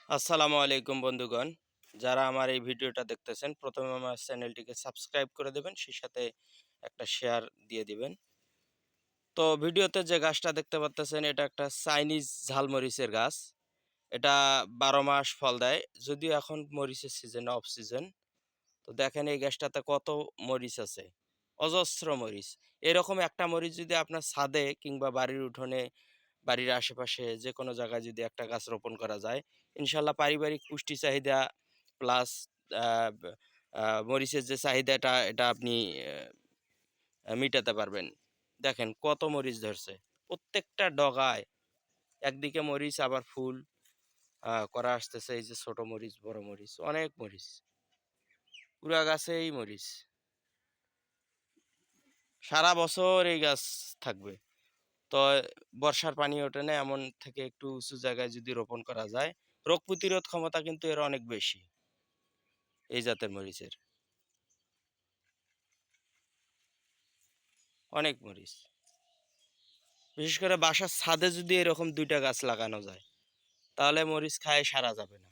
আসসালামু আলাইকুম বন্ধুগণ। যারা আমার এই ভিডিওটা দেখতেছেন, প্রথমে আমার চ্যানেলটিকে সাবস্ক্রাইব করে দেবেন, সেই সাথে একটা শেয়ার দিয়ে দিবেন। তো ভিডিওতে যে গাছটা দেখতে পাচ্তেছেন, এটা একটা চাইনিজ ঝালমরিচের গাছ। এটা ১২ মাস ফল দেয়। যদিও এখন মরিচের সিজন, অফ সিজন। তো দেখেন এই গাছটাতে কত মরিচ আছে, অজস্র মরিচ। এরকম একটা মরিচ যদি আপনার ছাদে কিংবা বাড়ির উঠোনে, বাড়ির আশেপাশে যে কোনো জায়গায় যদি একটা গাছ রোপণ করা যায়, ইনশাল্লাহ পারিবারিক পুষ্টি চাহিদা প্লাস মরিচের যে চাহিদাটা, এটা আপনি মিটাতে পারবেন। দেখেন কত মরিচ ধরছে, প্রত্যেকটা ডগায় একদিকে মরিচ, আবার ফুল করা আসতেছে। এই যে ছোট মরিচ, বড় মরিচ, অনেক মরিচ, পুরা গাছেই মরিচ। সারা বছর এই গাছ থাকবে। তো বর্ষার পানি ওঠে না, এমন থেকে একটু উঁচু জায়গায় যদি রোপণ করা যায়, রোগ প্রতিরোধ ক্ষমতা কিন্তু এর অনেক বেশি এই জাতের মরিচের। অনেক মরিচ, বিশেষ করে বাসার ছাদে যদি এরকম ২টা গাছ লাগানো যায়, তাহলে মরিচ খায় সারা যাবে না।